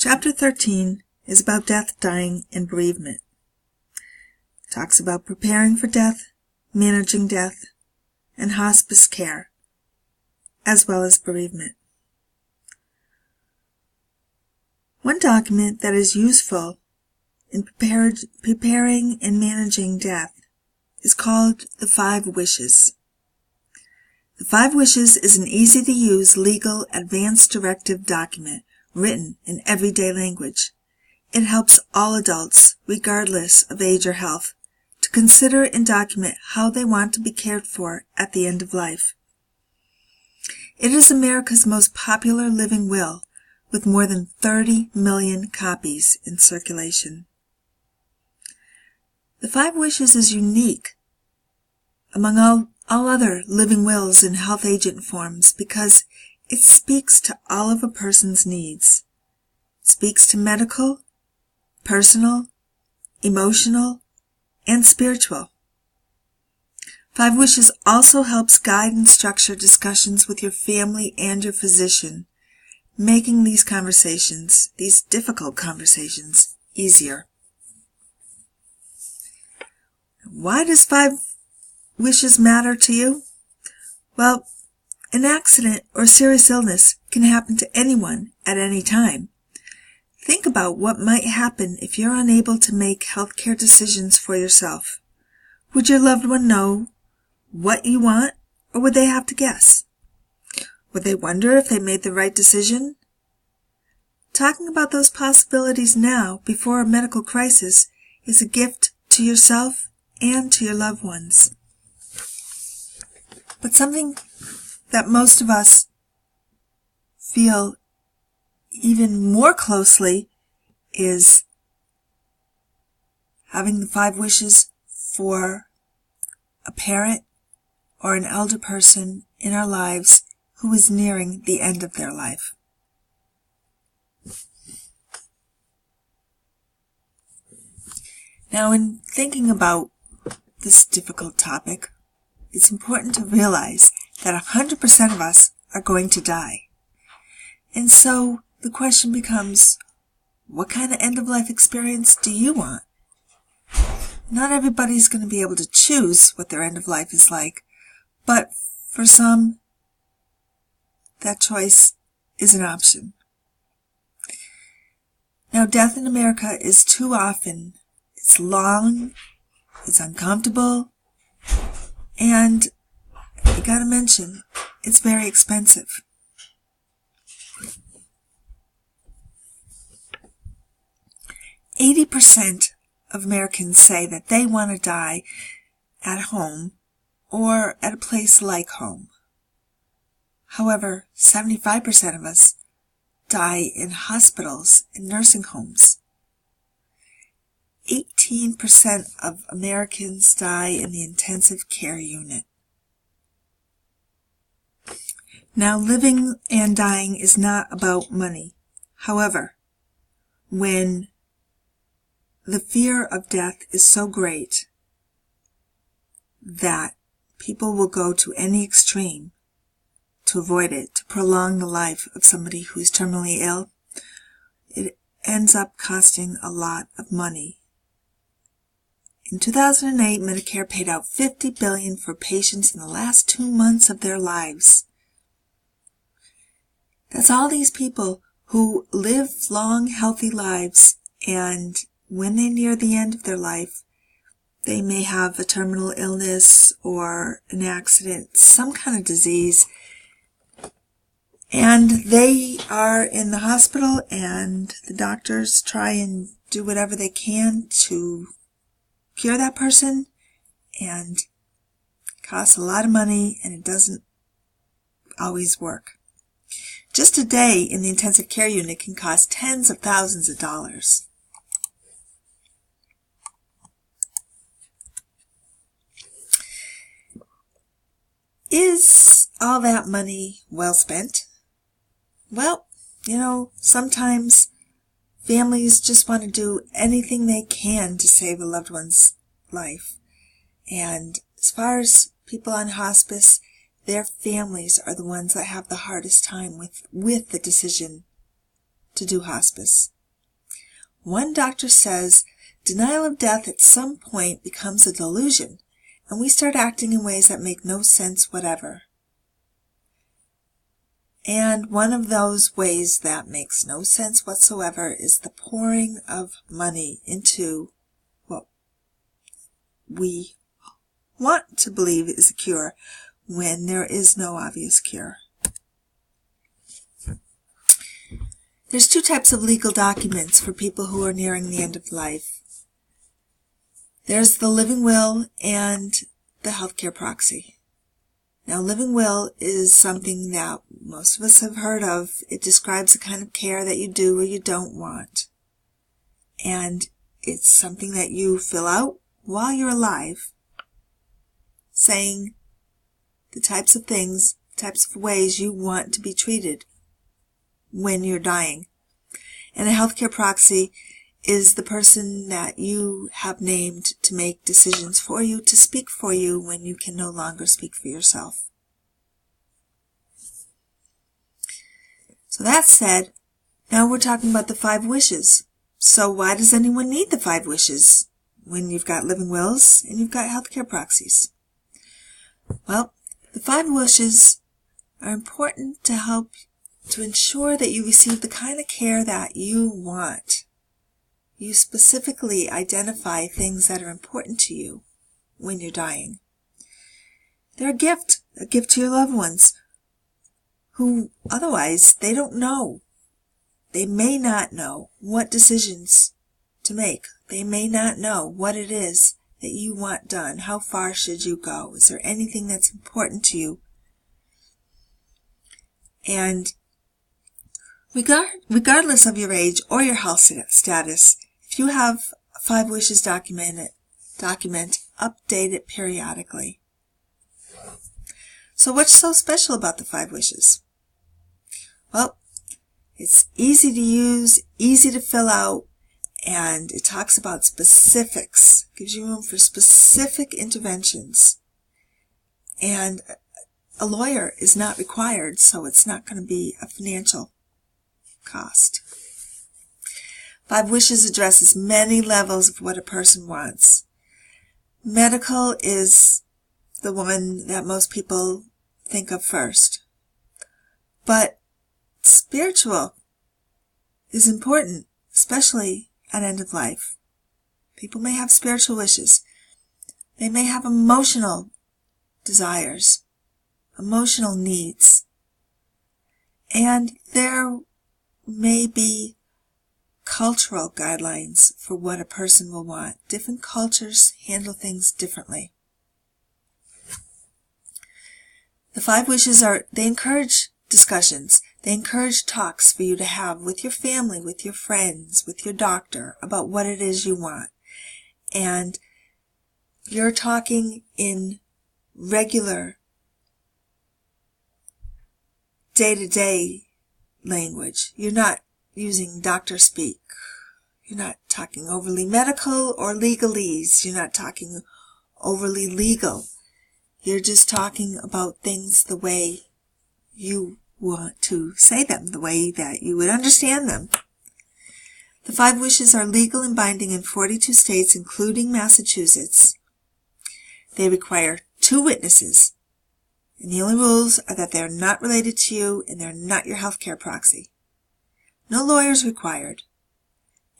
Chapter 13 is about death, dying, and bereavement. It talks about preparing for death, managing death, and hospice care, as well as bereavement. One document that is useful in preparing and managing death is called the 5 Wishes. The 5 Wishes is an easy-to-use legal advance directive document written in everyday language. It helps all adults, regardless of age or health, to consider and document how they want to be cared for at the end of life. It is America's most popular living will, with more than 30 million copies in circulation. The 5 Wishes is unique among all other living wills and health agent forms because it speaks to all of a person's needs. It speaks to medical, personal, emotional, and spiritual. 5 Wishes also helps guide and structure discussions with your family and your physician, making these difficult conversations, easier. Why does 5 Wishes matter to you? Well, an accident or serious illness can happen to anyone at any time. Think about what might happen if you're unable to make healthcare decisions for yourself. Would your loved one know what you want, or would they have to guess? Would they wonder if they made the right decision? Talking about those possibilities now, before a medical crisis, is a gift to yourself and to your loved ones. But something that most of us feel even more closely is having the 5 wishes for a parent or an elder person in our lives who is nearing the end of their life. Now, in thinking about this difficult topic, it's important to realize that 100% of us are going to die. And so the question becomes, what kind of end-of-life experience do you want? Not everybody's going to be able to choose what their end of life is like, but for some, that choice is an option. Now, death in America is too often, it's long, it's uncomfortable, and you gotta mention, it's very expensive. %80 of Americans say that they want to die at home or at a place like home. However, 75% of us die in hospitals and nursing homes. 18% of Americans die in the intensive care unit. Now, living and dying is not about money. However, when the fear of death is so great that people will go to any extreme to avoid it, to prolong the life of somebody who is terminally ill, it ends up costing a lot of money. In 2008, Medicare paid out $50 billion for patients in the last 2 months of their lives. That's all these people who live long, healthy lives, and when they near the end of their life, they may have a terminal illness or an accident, some kind of disease, and they are in the hospital, and the doctors try and do whatever they can to cure that person, and it costs a lot of money, and it doesn't always work. Just a day in the intensive care unit can cost tens of thousands of dollars. Is all that money well spent? Well, sometimes families just want to do anything they can to save a loved one's life. And as far as people on hospice, their families are the ones that have the hardest time with the decision to to do hospice. One doctor says denial of death at some point becomes a delusion, and we start acting in ways that make no sense whatever. And one of those ways that makes no sense whatsoever is the pouring of money into what we want to believe is a cure when there is no obvious cure. There's two types of legal documents for people who are nearing the end of life. There's the living will and the healthcare proxy. Now, living will is something that most of us have heard of. It describes the kind of care that you do or you don't want. And it's something that you fill out while you're alive, saying the types of things, types of ways you want to be treated when you're dying. And a healthcare proxy is the person that you have named to make decisions for you, to speak for you when you can no longer speak for yourself. So that said, now we're talking about the 5 wishes. So why does anyone need the 5 wishes when you've got living wills and you've got healthcare proxies? Well, the 5 wishes are important to help to ensure that you receive the kind of care that you want. You specifically identify things that are important to you when you're dying. They're a gift to your loved ones, who otherwise they don't know. They may not know what decisions to make. They may not know what it is that you want done. How far should you go? Is there anything that's important to you? And regardless of your age or your health status, if you have 5 wishes document, update it periodically. So what's so special about the 5 wishes? Well, it's easy to use, easy to fill out, and it talks about specifics, gives you room for specific interventions. And a lawyer is not required, so it's not going to be a financial cost. 5 wishes addresses many levels of what a person wants. Medical is the one that most people think of first. But spiritual is important, especially at end of life. People may have spiritual wishes. They may have emotional desires, emotional needs. And there may be cultural guidelines for what a person will want. Different cultures handle things differently. The 5 wishes they encourage discussions. They encourage talks for you to have with your family, with your friends, with your doctor about what it is you want. And you're talking in regular day-to-day language. You're not using doctor speak. You're not talking overly medical or legalese. You're not talking overly legal. You're just talking about things the way you want to say them, the way that you would understand them. The 5 wishes are legal and binding in 42 states, including Massachusetts. They require 2 witnesses, and the only rules are that they're not related to you and they're not your healthcare proxy. No lawyers required.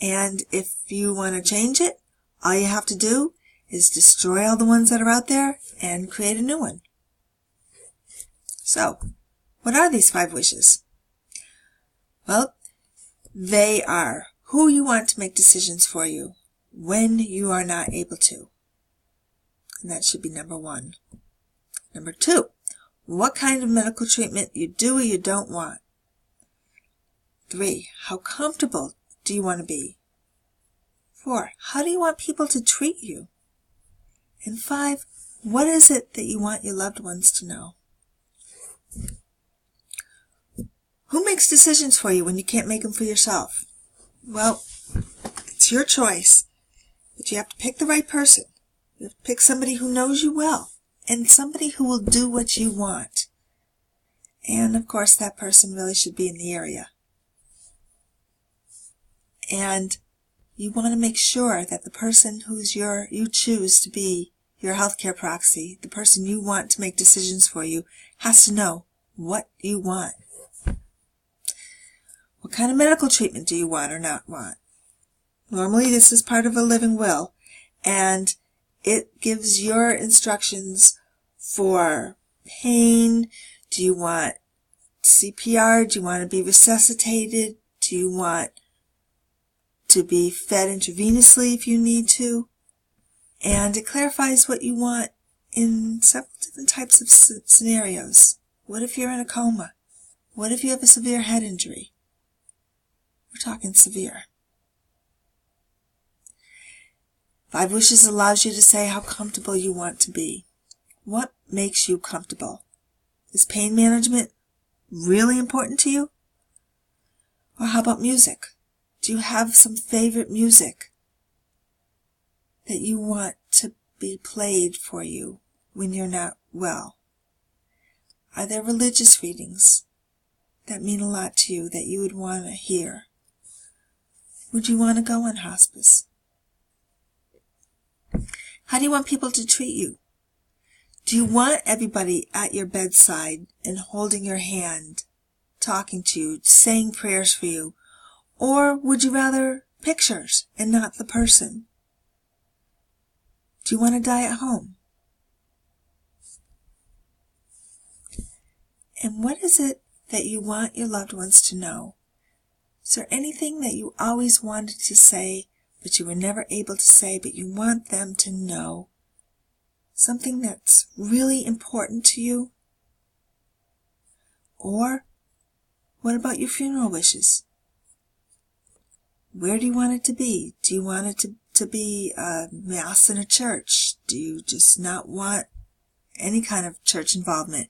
And if you want to change it, all you have to do is destroy all the ones that are out there and create a new one. So, what are these 5 wishes? Well, they are who you want to make decisions for you when you are not able to. And that should be number 1. Number 2, what kind of medical treatment you do or you don't want. 3, how comfortable do you want to be? 4, how do you want people to treat you? And 5, what is it that you want your loved ones to know? Who makes decisions for you when you can't make them for yourself? Well, it's your choice, but you have to pick the right person. You have to pick somebody who knows you well, and somebody who will do what you want. And, of course, that person really should be in the area. And you want to make sure that the person you choose to be your healthcare proxy, the person you want to make decisions for you, has to know what you want. What kind of medical treatment do you want or not want? Normally this is part of a living will, and it gives your instructions for pain. Do you want CPR? Do you want to be resuscitated? Do you want to be fed intravenously if you need to? And it clarifies what you want in several different types of scenarios. What if you're in a coma? What if you have a severe head injury? We're talking severe. 5 Wishes allows you to say how comfortable you want to be. What makes you comfortable? Is pain management really important to you? Or how about music? Do you have some favorite music that you want to be played for you when you're not well? Are there religious readings that mean a lot to you that you would want to hear? Would you want to go on hospice? How do you want people to treat you? Do you want everybody at your bedside and holding your hand, talking to you, saying prayers for you? Or would you rather pictures and not the person? Do you want to die at home? And what is it that you want your loved ones to know? Is there anything that you always wanted to say, but you were never able to say, but you want them to know? Something that's really important to you? Or what about your funeral wishes? Where do you want it to be? Do you want it to be a mass in a church? Do you just not want any kind of church involvement?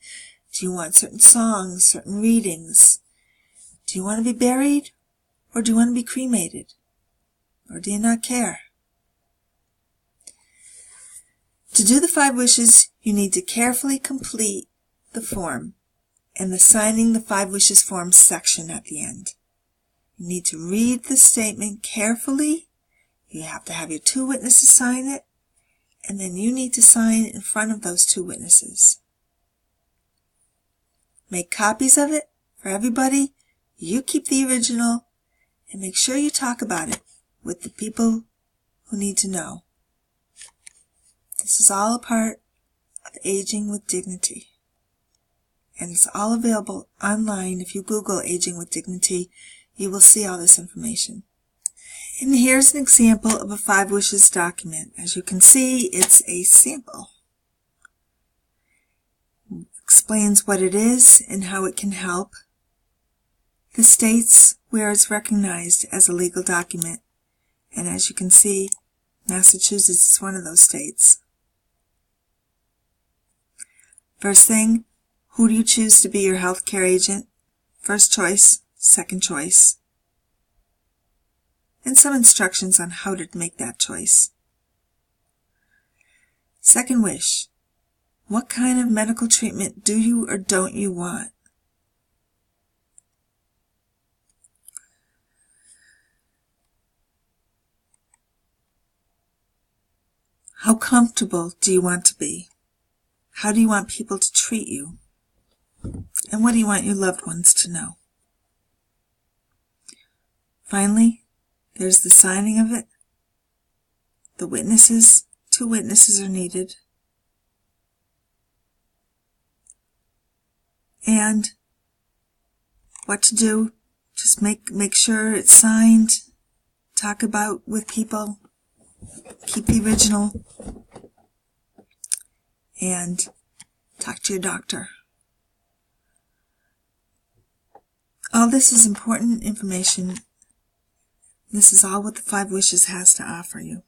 Do you want certain songs, certain readings? Do you want to be buried? Or do you want to be cremated? Or do you not care? To do the 5 wishes, you need to carefully complete the form and the signing the 5 wishes form section at the end. You need to read the statement carefully. You have to have your 2 witnesses sign it, and then you need to sign in front of those 2 witnesses. Make copies of it for everybody. You keep the original, and make sure you talk about it with the people who need to know. This is all a part of Aging with Dignity. And it's all available online. If you Google Aging with Dignity, you will see all this information. And here's an example of a 5 Wishes document. As you can see, it's a sample. It explains what it is and how it can help. The states where it's recognized as a legal document. And as you can see, Massachusetts is one of those states. First thing, who do you choose to be your healthcare agent? First choice, second choice. And some instructions on how to make that choice. Second wish, what kind of medical treatment do you or don't you want? How comfortable do you want to be? How do you want people to treat you? And what do you want your loved ones to know? Finally, there's the signing of it. The witnesses, 2 witnesses are needed. And what to do, just make sure it's signed, talk about with people, keep the original, and talk to your doctor. All this is important information. This is all what the 5 Wishes has to offer you.